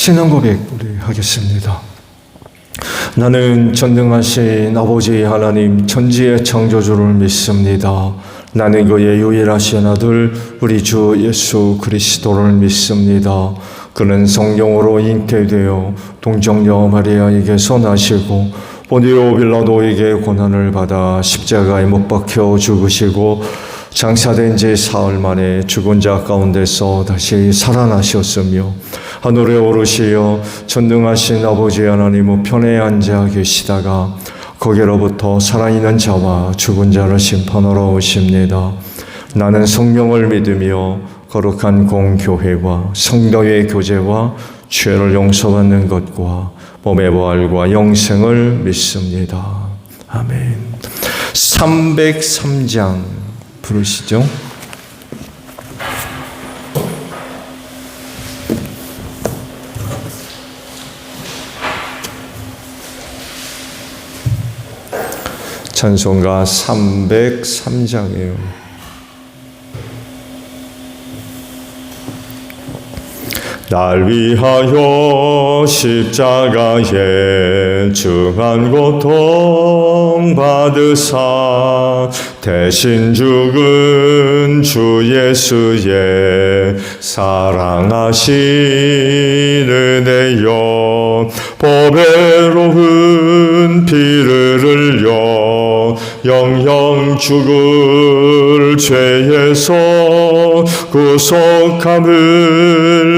신앙 고백 우리 하겠습니다. 나는 전능하신 아버지 하나님 천지의 창조주를 믿습니다. 나는 그의 유일하신 아들 우리 주 예수 그리스도를 믿습니다. 그는 성령으로 잉태되어 동정녀 마리아에게서 나시고 본디오 빌라도에게 고난을 받아 십자가에 못 박혀 죽으시고 장사된 지 사흘 만에 죽은 자 가운데서 다시 살아나셨으며 하늘에 오르시어 전능하신 아버지 하나님 우편에 앉아 계시다가 거기로부터 살아있는 자와 죽은 자를 심판하러 오십니다. 나는 성령을 믿으며 거룩한 공교회와 성도의 교제와 죄를 용서받는 것과 몸의 부활과 영생을 믿습니다. 아멘. 303장 부르시죠. 찬송가 303장이에요. 날 위하여 십자가에 중한 고통 받으사 대신 죽은 주 예수의 사랑하신 은혜여 보배로운 피를 흘려 영영 죽을 죄에서 구속함을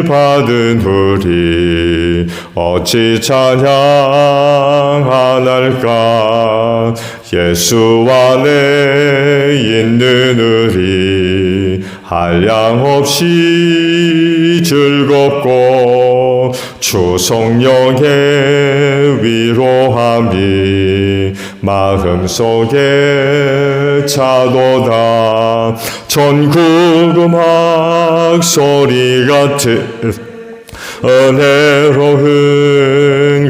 받은 우리 어찌 찬양하날까. 예수 안에 있는 우리 한량없이 즐겁고 주 성령의 위로함이 마음속에 차도다. 전국 음악 소리 같은 은혜로운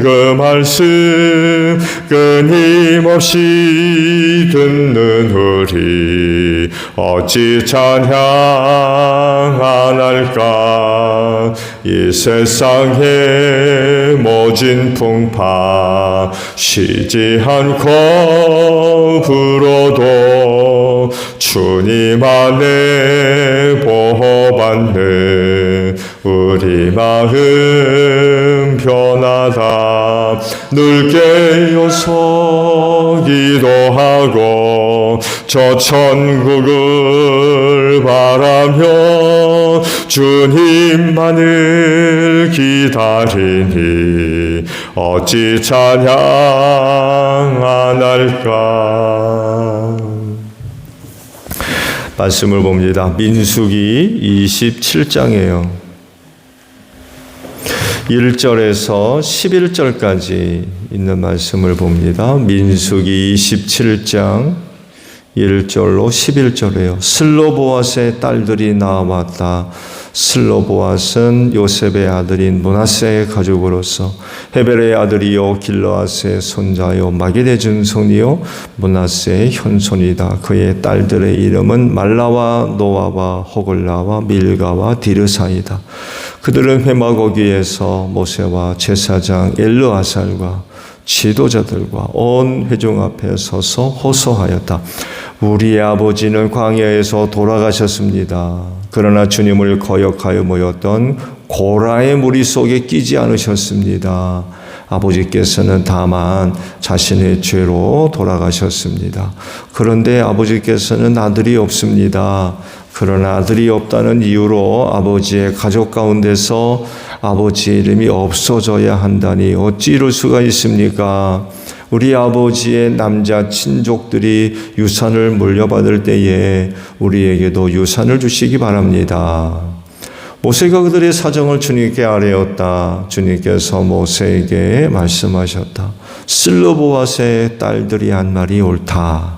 그 말씀 끊임없이 듣는 우리 어찌 찬양하날까. 이 세상의 모진 풍파 쉬지 않고 불어도 주님 안에 보호받는 우리 마음 변하다. 늘 깨어서 기도하고 저 천국을 바라며 주님만을 기다리니 어찌 찬양 안 할까. 말씀을 봅니다. 민수기 27장이에요. 1절에서 11절까지 있는 말씀을 봅니다. 민수기 27장 1절로 11절이에요. 슬로보앗의 딸들이 나왔다. 슬로보앗은 요셉의 아들인 므낫세의 가족으로서 헤벨의 아들이요 길르앗의 손자요 마길의 증손이요 므낫세의 현손이다. 그의 딸들의 이름은 말라와 노아와 호글라와 밀가와 디르사이다. 그들은 회막거기에서 모세와 제사장 엘르아살과 지도자들과 온 회중 앞에 서서 호소하였다. 우리의 아버지는 광야에서 돌아가셨습니다. 그러나 주님을 거역하여 모였던 고라의 무리 속에 끼지 않으셨습니다. 아버지께서는 다만 자신의 죄로 돌아가셨습니다. 그런데 아버지께서는 아들이 없습니다. 그러나 아들이 없다는 이유로 아버지의 가족 가운데서 아버지 이름이 없어져야 한다니 어찌 이럴 수가 있습니까? 우리 아버지의 남자 친족들이 유산을 물려받을 때에 우리에게도 유산을 주시기 바랍니다. 모세가 그들의 사정을 주님께 아뢰었다. 주님께서 모세에게 말씀하셨다. 슬로보앗의 딸들이 한 말이 옳다.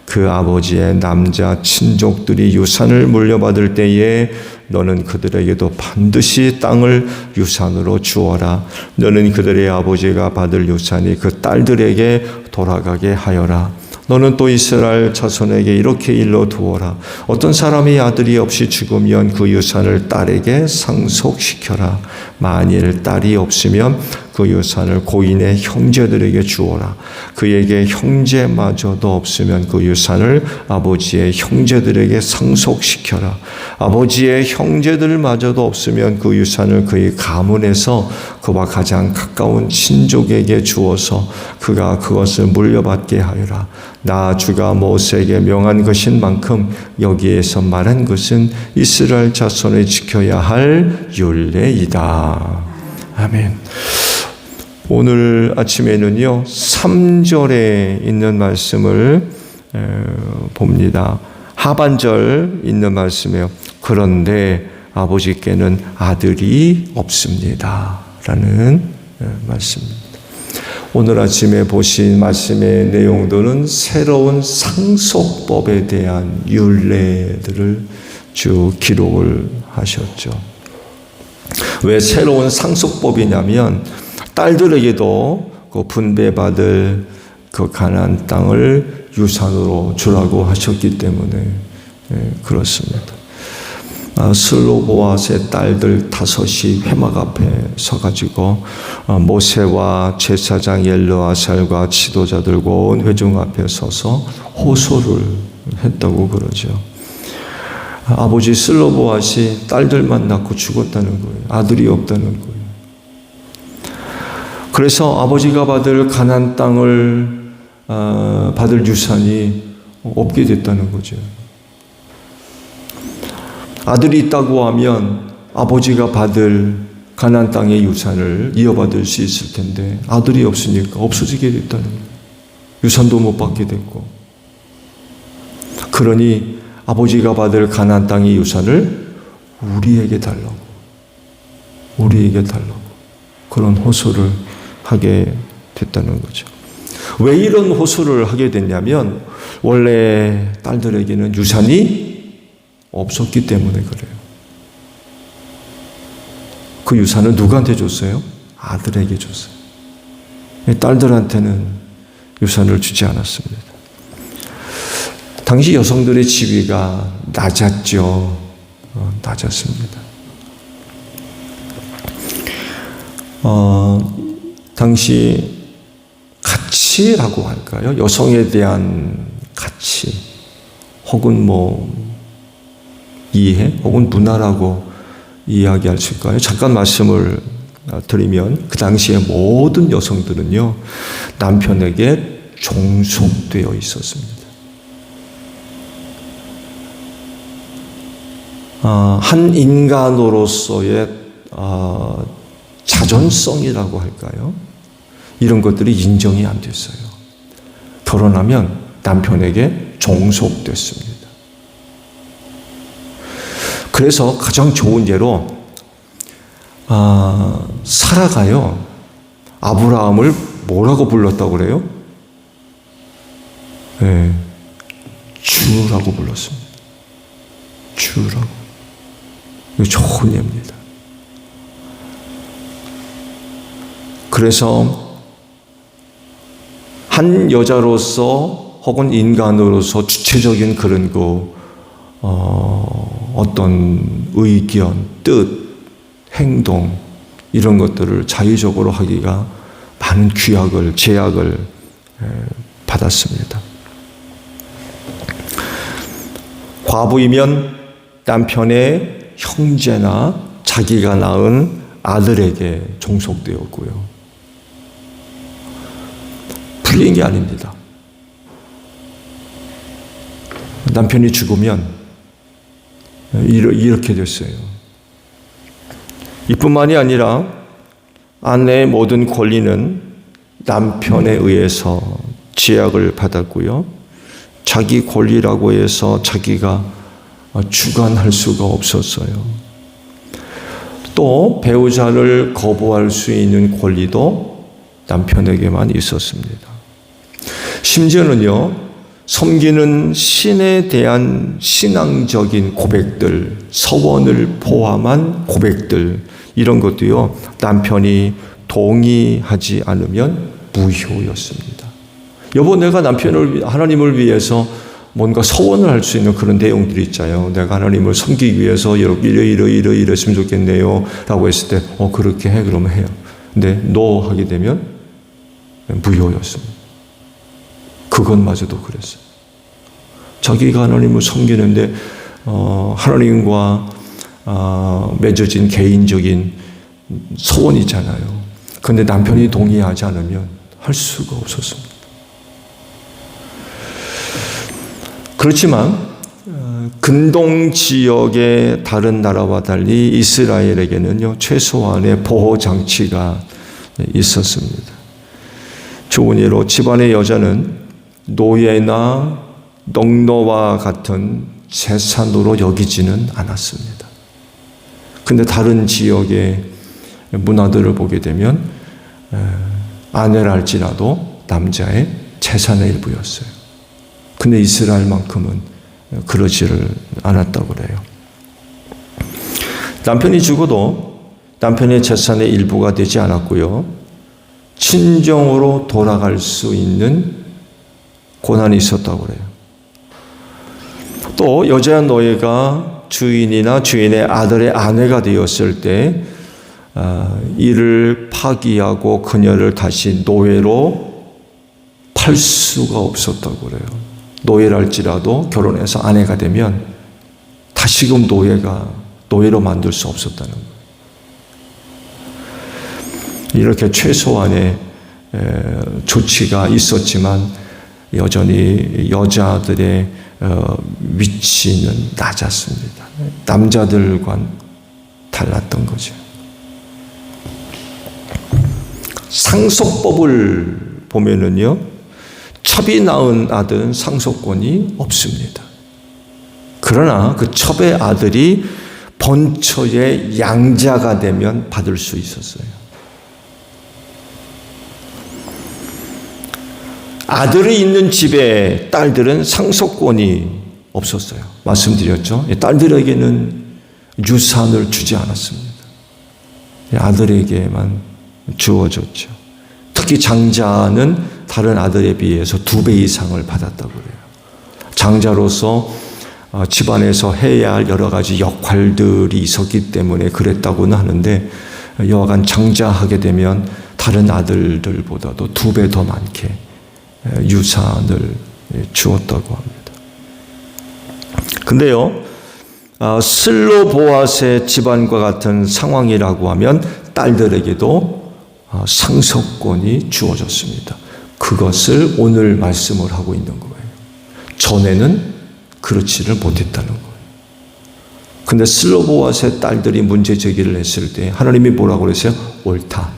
그 아버지의 남자 친족들이 유산을 물려받을 때에 너는 그들에게도 반드시 땅을 유산으로 주어라. 너는 그들의 아버지가 받을 유산이 그 딸들에게 돌아가게 하여라. 너는 또 이스라엘 자손에게 이렇게 일러 두어라. 어떤 사람이 아들이 없이 죽으면 그 유산을 딸에게 상속시켜라. 만일 딸이 없으면 그 유산을 고인의 형제들에게 주어라. 그에게 형제마저도 없으면 그 유산을 아버지의 형제들에게 상속시켜라. 아버지의 형제들마저도 없으면 그 유산을 그의 가문에서 그와 가장 가까운 친족에게 주어서 그가 그것을 물려받게 하여라. 나 주가 모세에게 명한 것인 만큼 여기에서 말한 것은 이스라엘 자손이 지켜야 할 율례이다. 아멘. 오늘 아침에는요 3절에 있는 말씀을 봅니다. 하반절 있는 말씀이에요. 그런데 아버지께는 아들이 없습니다 라는 말씀입니다. 오늘 아침에 보신 말씀의 내용들은 새로운 상속법에 대한 율례들을 쭉 기록을 하셨죠. 왜 새로운 상속법이냐면 딸들에게도 그 분배받을 그 가나안 땅을 유산으로 주라고 하셨기 때문에 그렇습니다. 슬로보아스의 딸들 5이 회막 앞에 서가지고 모세와 제사장 엘르아살과 지도자들과 온 회중 앞에 서서 호소를 했다고 그러죠. 아버지 슬로보아스이 딸들만 낳고 죽었다는 거예요. 아들이 없다는 거예요. 그래서 아버지가 받을 가나안 땅을 받을 유산이 없게 됐다는 거죠. 아들이 있다고 하면 아버지가 받을 가나안 땅의 유산을 이어받을 수 있을 텐데 아들이 없으니까 없어지게 됐다는 거예요. 유산도 못 받게 됐고, 그러니 아버지가 받을 가나안 땅의 유산을 우리에게 달라고 그런 호소를 하게 됐다는 거죠. 왜 이런 호소를 하게 됐냐면 원래 딸들에게는 유산이 없었기 때문에 그래요. 그 유산을 누구한테 줬어요? 아들에게 줬어요. 딸들한테는 유산을 주지 않았습니다. 당시 여성들의 지위가 낮았죠. 낮았습니다. 당시 가치라고 할까요? 여성에 대한 가치 혹은 이해 혹은 문화라고 이야기할 수 있을까요? 잠깐 말씀을 드리면 그 당시에 모든 여성들은요 남편에게 종속되어 있었습니다. 한 인간으로서의 자존성이라고 할까요? 이런 것들이 인정이 안 됐어요. 결혼하면 남편에게 종속됐습니다. 그래서 가장 좋은 예로 사라가요 아브라함을 뭐라고 불렀다고 그래요? 네, 주라고 불렀습니다. 주라고. 이거 좋은 예입니다. 그래서 한 여자로서 혹은 인간으로서 주체적인 그런 어떤 의견, 뜻, 행동 이런 것들을 자유적으로 하기가 많은 제약을 받았습니다. 과부이면 남편의 형제나 자기가 낳은 아들에게 종속되었고요. 풀린 게 아닙니다. 남편이 죽으면 이렇게 됐어요. 이뿐만이 아니라 아내의 모든 권리는 남편에 의해서 제약을 받았고요. 자기 권리라고 해서 자기가 주관할 수가 없었어요. 또 배우자를 거부할 수 있는 권리도 남편에게만 있었습니다. 심지어는요, 섬기는 신에 대한 신앙적인 고백들, 서원을 포함한 고백들, 이런 것도요, 남편이 동의하지 않으면 무효였습니다. 여보, 내가 하나님을 위해서 뭔가 서원을 할 수 있는 그런 내용들이 있잖아요. 내가 하나님을 섬기기 위해서 이랬으면 좋겠네요. 라고 했을 때, 그렇게 해. 그러면 해요. 근데 하게 되면 무효였습니다. 그것마저도 그랬어요. 자기가 하나님을 섬기는데, 하나님과 맺어진 개인적인 소원이잖아요. 그런데 남편이 동의하지 않으면 할 수가 없었습니다. 그렇지만 근동 지역의 다른 나라와 달리 이스라엘에게는요, 최소한의 보호 장치가 있었습니다. 좋은 예로 집안의 여자는 노예나 농노와 같은 재산으로 여기지는 않았습니다. 근데 다른 지역의 문화들을 보게 되면 아내랄지라도 남자의 재산의 일부였어요. 근데 이스라엘만큼은 그러지를 않았다고 그래요. 남편이 죽어도 남편의 재산의 일부가 되지 않았고요. 친정으로 돌아갈 수 있는 고난이 있었다고 그래요. 또 여자 노예가 주인이나 주인의 아들의 아내가 되었을 때 이를 파기하고 그녀를 다시 노예로 팔 수가 없었다고 그래요. 노예랄지라도 결혼해서 아내가 되면 다시금 노예로 만들 수 없었다는 거예요. 이렇게 최소한의 조치가 있었지만 여전히 여자들의 위치는 낮았습니다. 남자들과는 달랐던 거죠. 상속법을 보면은요, 첩이 낳은 아들은 상속권이 없습니다. 그러나 그 첩의 아들이 본처의 양자가 되면 받을 수 있었어요. 아들이 있는 집에 딸들은 상속권이 없었어요. 말씀드렸죠? 딸들에게는 유산을 주지 않았습니다. 아들에게만 주어졌죠. 특히 장자는 다른 아들에 비해서 2배 이상을 받았다고 그래요. 장자로서 집안에서 해야 할 여러 가지 역할들이 있었기 때문에 그랬다고는 하는데, 여하간 장자하게 되면 다른 아들들보다도 2배 더 많게 유산을 주었다고 합니다. 근데요, 슬로보아스의 집안과 같은 상황이라고 하면 딸들에게도 상속권이 주어졌습니다. 그것을 오늘 말씀을 하고 있는 거예요. 전에는 그렇지를 못했다는 거예요. 근데 슬로보아스의 딸들이 문제 제기를 했을 때 하나님이 뭐라고 그랬어요? 옳다.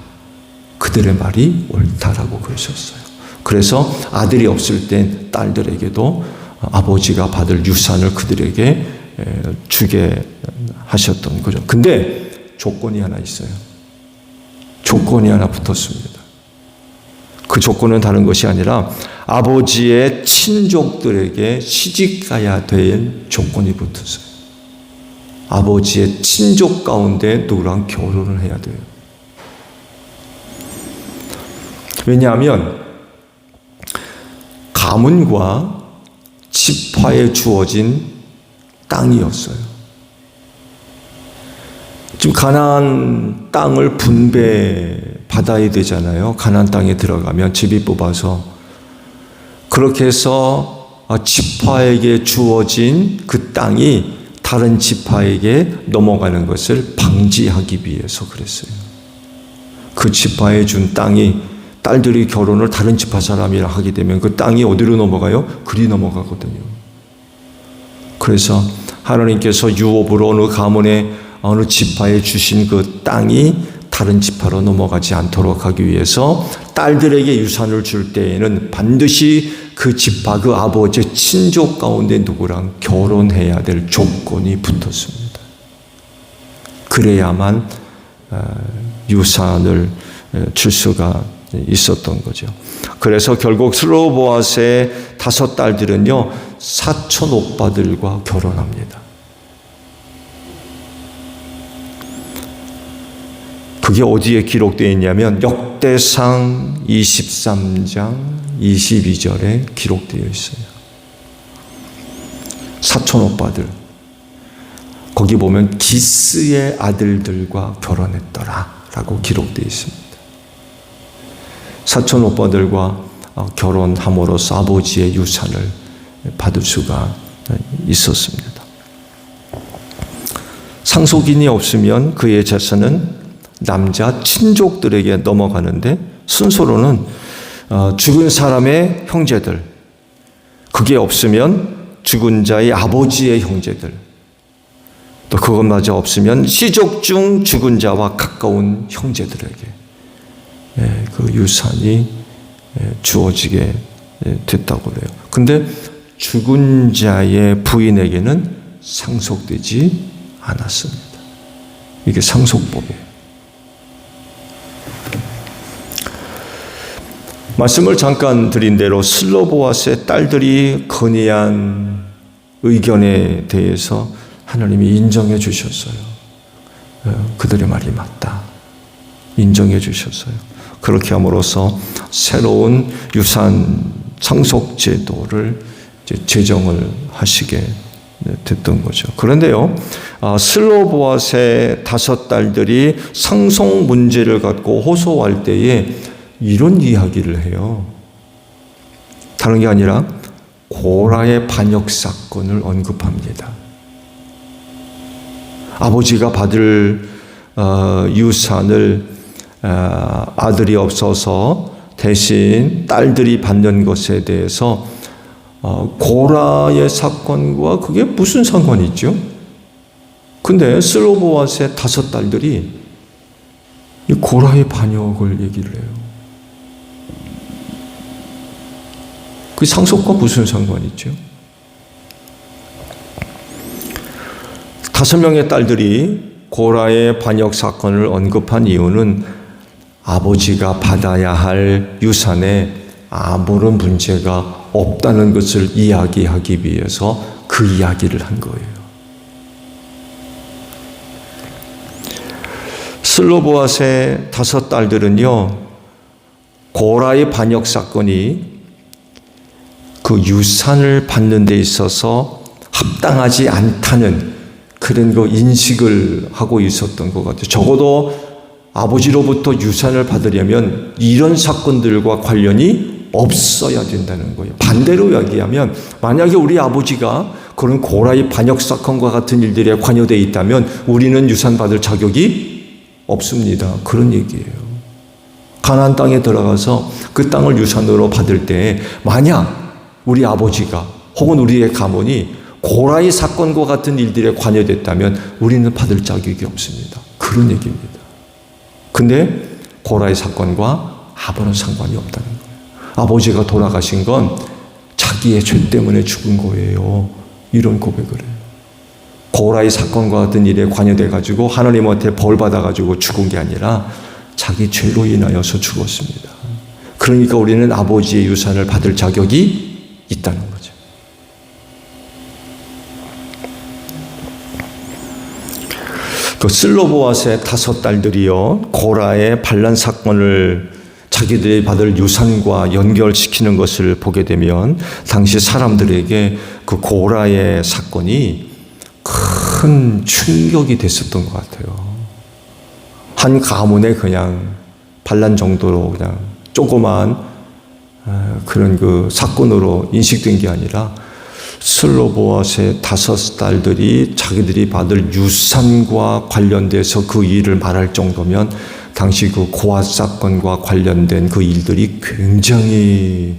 그들의 말이 옳다라고 그러셨어요. 그래서 아들이 없을 때 딸들에게도 아버지가 받을 유산을 그들에게 주게 하셨던 거죠. 근데 조건이 하나 있어요. 조건이 하나 붙었습니다. 그 조건은 다른 것이 아니라 아버지의 친족들에게 시집가야 될 조건이 붙었어요. 아버지의 친족 가운데 누구랑 결혼을 해야 돼요. 왜냐하면 가문과 지파에 주어진 땅이었어요. 지금 가나안 땅을 분배받아야 되잖아요. 가나안 땅에 들어가면 제비 뽑아서. 그렇게 해서 지파에게 주어진 그 땅이 다른 지파에게 넘어가는 것을 방지하기 위해서 그랬어요. 그 지파에 준 땅이 딸들이 결혼을 다른 지파 사람이랑 하게 되면 그 땅이 어디로 넘어가요? 그리 넘어가거든요. 그래서 하나님께서 유업으로 어느 가문에 어느 지파에 주신 그 땅이 다른 지파로 넘어가지 않도록 하기 위해서 딸들에게 유산을 줄 때에는 반드시 그 지파, 그 아버지의 친족 가운데 누구랑 결혼해야 될 조건이 붙었습니다. 그래야만 유산을 줄 수가 있었던 거죠. 그래서 결국 슬로보아스의 5 딸들은요, 사촌 오빠들과 결혼합니다. 그게 어디에 기록되어 있냐면 역대상 23장 22절에 기록되어 있어요. 사촌 오빠들, 거기 보면 기스의 아들들과 결혼했더라 라고 기록되어 있습니다. 사촌 오빠들과 결혼함으로써 아버지의 유산을 받을 수가 있었습니다. 상속인이 없으면 그의 재산은 남자 친족들에게 넘어가는데, 순서로는 죽은 사람의 형제들, 그게 없으면 죽은 자의 아버지의 형제들, 또 그것마저 없으면 시족 중 죽은 자와 가까운 형제들에게 그 유산이 주어지게 됐다고 그래요. 근데 죽은 자의 부인에게는 상속되지 않았습니다. 이게 상속법이에요. 말씀을 잠깐 드린 대로 슬로보아스의 딸들이 건의한 의견에 대해서 하나님이 인정해 주셨어요. 그들의 말이 맞다. 인정해 주셨어요. 그렇게 함으로써 새로운 유산 상속 제도를 제정을 하시게 됐던 거죠. 그런데요, 슬로보아스의 5딸들이 상속 문제를 갖고 호소할 때에 이런 이야기를 해요. 다른 게 아니라 고라의 반역 사건을 언급합니다. 아버지가 받을 유산을 아들이 없어서 대신 딸들이 받는 것에 대해서 고라의 사건과 그게 무슨 상관이 있죠? 근데 슬로보아스의 5딸들이 이 고라의 반역을 얘기를 해요. 그 상속과 무슨 상관이 있죠? 5명의 딸들이 고라의 반역 사건을 언급한 이유는 아버지가 받아야 할 유산에 아무런 문제가 없다는 것을 이야기하기 위해서 그 이야기를 한 거예요. 슬로보아스의 5딸들은요, 고라의 반역 사건이 그 유산을 받는 데 있어서 합당하지 않다는 그런 그 인식을 하고 있었던 것 같아요. 적어도 아버지로부터 유산을 받으려면 이런 사건들과 관련이 없어야 된다는 거예요. 반대로 이야기하면 만약에 우리 아버지가 그런 고라의 반역 사건과 같은 일들에 관여되어 있다면 우리는 유산 받을 자격이 없습니다. 그런 얘기예요. 가나안 땅에 들어가서 그 땅을 유산으로 받을 때 만약 우리 아버지가 혹은 우리의 가문이 고라의 사건과 같은 일들에 관여됐다면 우리는 받을 자격이 없습니다. 그런 얘기입니다. 근데 고라의 사건과 아무런 상관이 없다는 거예요. 아버지가 돌아가신 건 자기의 죄 때문에 죽은 거예요. 이런 고백을 해요. 고라의 사건과 같은 일에 관여돼가지고 하나님한테 벌 받아가지고 죽은 게 아니라 자기 죄로 인하여서 죽었습니다. 그러니까 우리는 아버지의 유산을 받을 자격이 있다는 거죠. 그 슬로보아스의 5딸들이요, 고라의 반란 사건을 자기들이 받을 유산과 연결시키는 것을 보게 되면 당시 사람들에게 그 고라의 사건이 큰 충격이 됐었던 것 같아요. 한 가문에 그냥 반란 정도로 그냥 조그만 그런 그 사건으로 인식된 게 아니라 슬로보아스의 5딸들이 자기들이 받을 유산과 관련돼서 그 일을 말할 정도면 당시 그 고아 사건과 관련된 그 일들이 굉장히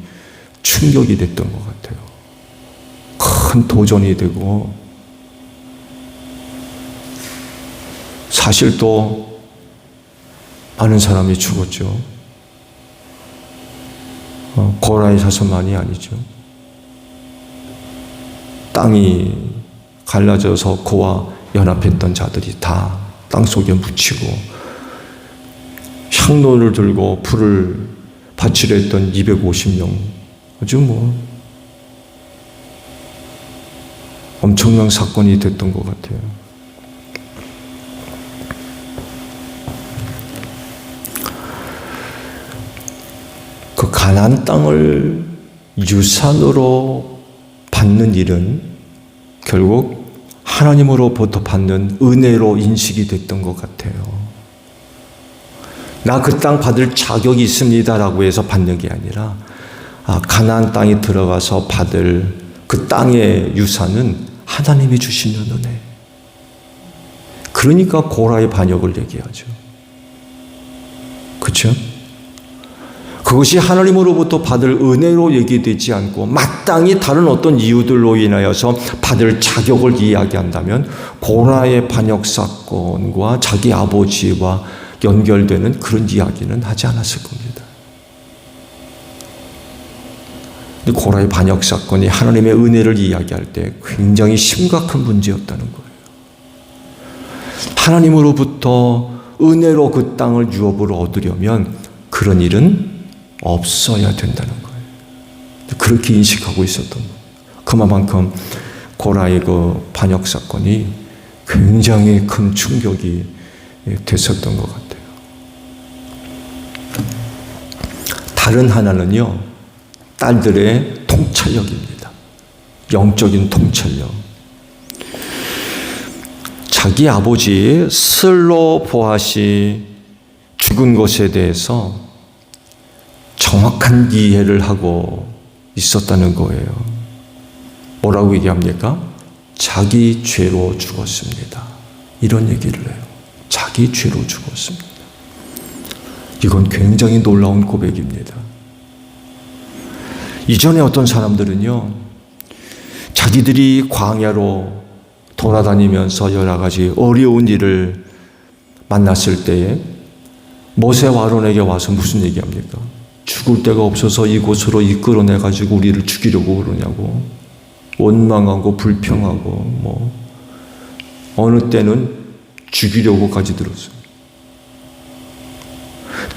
충격이 됐던 것 같아요. 큰 도전이 되고 사실 또 많은 사람이 죽었죠. 고라의 자손만이 아니죠. 땅이 갈라져서 그와 연합했던 자들이 다 땅속에 묻히고 향로를 들고 불을 바치려 했던 250명 아주 엄청난 사건이 됐던 것 같아요. 그 가나안 땅을 유산으로 받는 일은 결국 하나님으로부터 받는 은혜로 인식이 됐던 것 같아요. 나 그 땅 받을 자격이 있습니다라고 해서 받는 게 아니라 가나안 땅에 들어가서 받을 그 땅의 유산은 하나님이 주시는 은혜. 그러니까 고라의 반역을 얘기하죠. 그렇죠? 그것이 하나님으로부터 받을 은혜로 얘기되지 않고 마땅히 다른 어떤 이유들로 인하여서 받을 자격을 이야기한다면 고라의 반역 사건과 자기 아버지와 연결되는 그런 이야기는 하지 않았을 겁니다. 근데 고라의 반역 사건이 하나님의 은혜를 이야기할 때 굉장히 심각한 문제였다는 거예요. 하나님으로부터 은혜로 그 땅을 유업으로 얻으려면 그런 일은 없어야 된다는 거예요. 그렇게 인식하고 있었던 거예요. 그만큼 고라의 그 반역 사건이 굉장히 큰 충격이 됐었던 것 같아요. 다른 하나는요, 딸들의 통찰력입니다. 영적인 통찰력. 자기 아버지 슬로보앗이 죽은 것에 대해서 정확한 이해를 하고 있었다는 거예요. 뭐라고 얘기합니까? 자기 죄로 죽었습니다. 이런 얘기를 해요. 자기 죄로 죽었습니다. 이건 굉장히 놀라운 고백입니다. 이전에 어떤 사람들은요, 자기들이 광야로 돌아다니면서 여러 가지 어려운 일을 만났을 때에 모세와 아론에게 와서 무슨 얘기합니까? 죽을 데가 없어서 이곳으로 이끌어내가지고 우리를 죽이려고 그러냐고. 원망하고 불평하고 어느 때는 죽이려고까지 들었어요.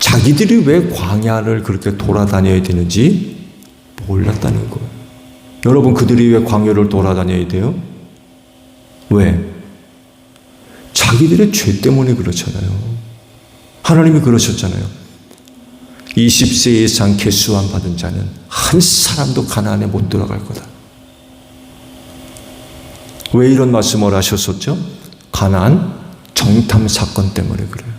자기들이 왜 광야를 그렇게 돌아다녀야 되는지 몰랐다는 거예요. 여러분, 그들이 왜 광야를 돌아다녀야 돼요? 왜? 자기들의 죄 때문에 그렇잖아요. 하나님이 그러셨잖아요. 20세 이상 계수함 받은 자는 한 사람도 가나안에 못 들어갈 거다. 왜 이런 말씀을 하셨었죠? 가나안 정탐 사건 때문에 그래요.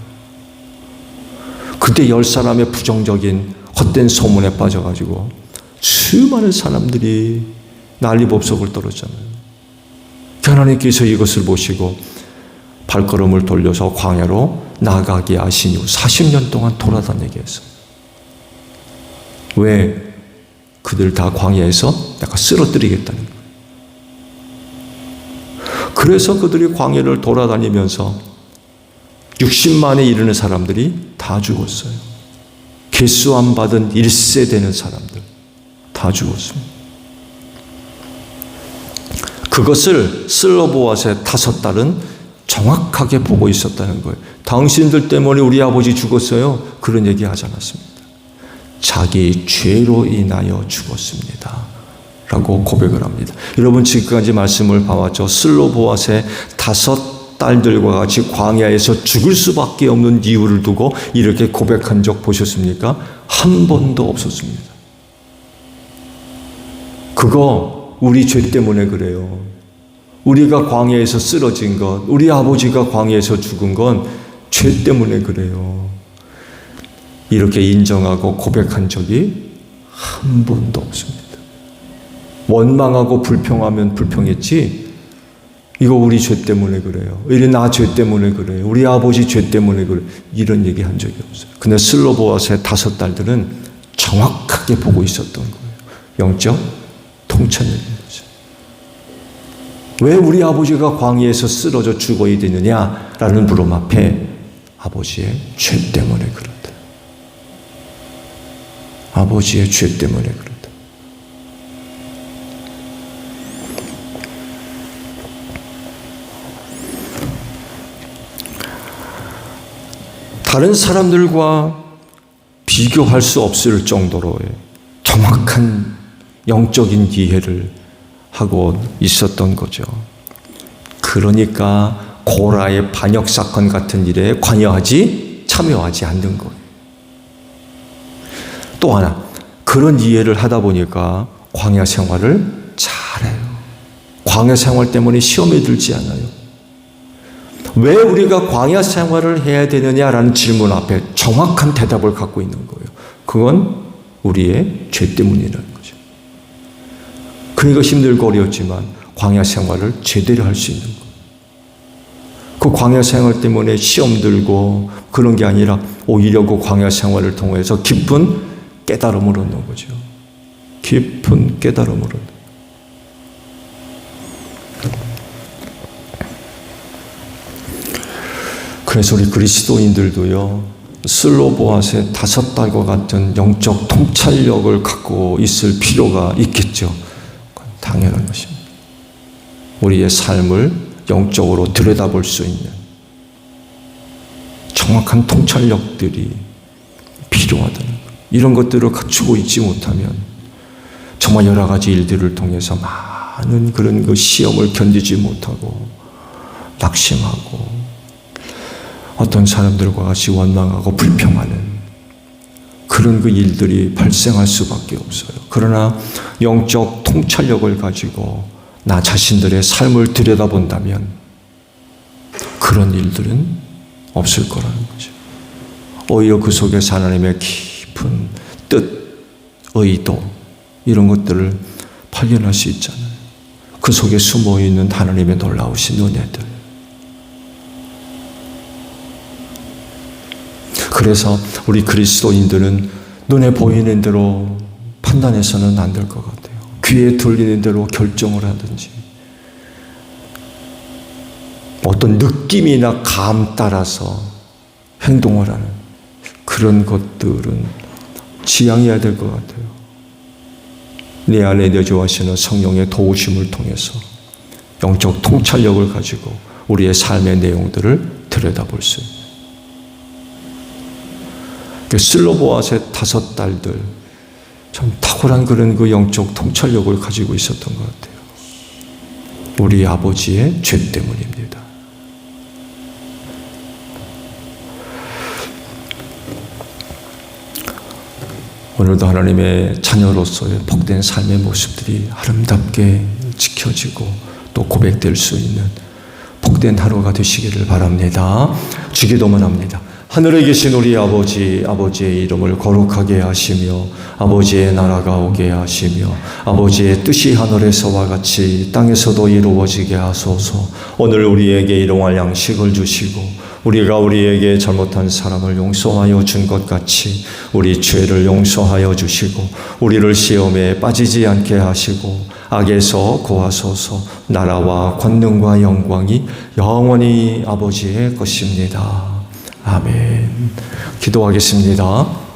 그때 10사람의 부정적인 헛된 소문에 빠져가지고 수많은 사람들이 난리법석을 떨었잖아요. 하나님께서 이것을 보시고 발걸음을 돌려서 광야로 나가게 하신 후 40년 동안 돌아다니게 했어요. 왜? 그들 다 광야에서 내가 쓰러뜨리겠다는 거예요. 그래서 그들이 광야를 돌아다니면서 60만에 이르는 사람들이 다 죽었어요. 계수함 받은 1세 되는 사람들 다 죽었습니다. 그것을 슬로보앗의 5딸은 정확하게 보고 있었다는 거예요. 당신들 때문에 우리 아버지 죽었어요. 그런 얘기 하지 않았습니다. 자기 죄로 인하여 죽었습니다. 라고 고백을 합니다. 여러분, 지금까지 말씀을 봐왔죠. 슬로보앗의 5딸들과 같이 광야에서 죽을 수밖에 없는 이유를 두고 이렇게 고백한 적 보셨습니까? 한 번도 없었습니다. 그거 우리 죄 때문에 그래요. 우리가 광야에서 쓰러진 것, 우리 아버지가 광야에서 죽은 건 죄 때문에 그래요. 이렇게 인정하고 고백한 적이 한 번도 없습니다. 원망하고 불평하면 불평했지, 이거 우리 죄 때문에 그래요. 이래 나 죄 때문에 그래요. 우리 아버지 죄 때문에 그래요. 이런 얘기 한 적이 없어요. 근데 슬로보앗의 5딸들은 정확하게 보고 있었던 거예요. 영적 통찰력인 거죠. 왜 우리 아버지가 광야에서 쓰러져 죽어야 되느냐라는 물음 앞에 아버지의 죄 때문에 그렇다. 아버지의 죄 때문에 그렇다. 다른 사람들과 비교할 수 없을 정도로의 정확한 영적인 이해를 하고 있었던 거죠. 그러니까 고라의 반역 사건 같은 일에 참여하지 않는 거예요. 또 하나, 그런 이해를 하다 보니까 광야 생활을 잘해요. 광야 생활 때문에 시험에 들지 않아요. 왜 우리가 광야 생활을 해야 되느냐라는 질문 앞에 정확한 대답을 갖고 있는 거예요. 그건 우리의 죄 때문이라는 거죠. 그러니까 힘들고 어려웠지만 광야 생활을 제대로 할 수 있는 거예요. 그 광야 생활 때문에 시험 들고 그런 게 아니라 오히려 그 광야 생활을 통해서 깊은 깨달음을 얻는 거죠. 깊은 깨달음을 얻는 거예요. 그래서 우리 그리스도인들도요, 슬로보아스의 5달과 같은 영적 통찰력을 갖고 있을 필요가 있겠죠. 당연한 것입니다. 우리의 삶을 영적으로 들여다볼 수 있는 정확한 통찰력들이 필요하다는 것. 이런 것들을 갖추고 있지 못하면 정말 여러 가지 일들을 통해서 많은 그런 그 시험을 견디지 못하고 낙심하고 어떤 사람들과 같이 원망하고 불평하는 그런 그 일들이 발생할 수밖에 없어요. 그러나 영적 통찰력을 가지고 나 자신들의 삶을 들여다본다면 그런 일들은 없을 거라는 거죠. 오히려 그 속에서 하나님의 깊은 뜻, 의도 이런 것들을 발견할 수 있잖아요. 그 속에 숨어있는 하나님의 놀라우신 은혜들. 그래서 우리 그리스도인들은 눈에 보이는 대로 판단해서는 안 될 것 같아요. 귀에 들리는 대로 결정을 하든지 어떤 느낌이나 감 따라서 행동을 하는 그런 것들은 지양해야 될 것 같아요. 내 안에 내주하시는 성령의 도우심을 통해서 영적 통찰력을 가지고 우리의 삶의 내용들을 들여다볼 수 있는 슬로보아스의 5딸들 참 탁월한 그런 그 영적 통찰력을 가지고 있었던 것 같아요. 우리 아버지의 죄 때문입니다. 오늘도 하나님의 자녀로서의 복된 삶의 모습들이 아름답게 지켜지고 또 고백될 수 있는 복된 하루가 되시기를 바랍니다. 주기도만 합니다. 하늘에 계신 우리 아버지, 아버지의 이름을 거룩하게 하시며 아버지의 나라가 오게 하시며 아버지의 뜻이 하늘에서와 같이 땅에서도 이루어지게 하소서. 오늘 우리에게 일용할 양식을 주시고 우리가 우리에게 잘못한 사람을 용서하여 준 것 같이 우리 죄를 용서하여 주시고 우리를 시험에 빠지지 않게 하시고 악에서 구하소서. 나라와 권능과 영광이 영원히 아버지의 것입니다. 아멘. 기도하겠습니다.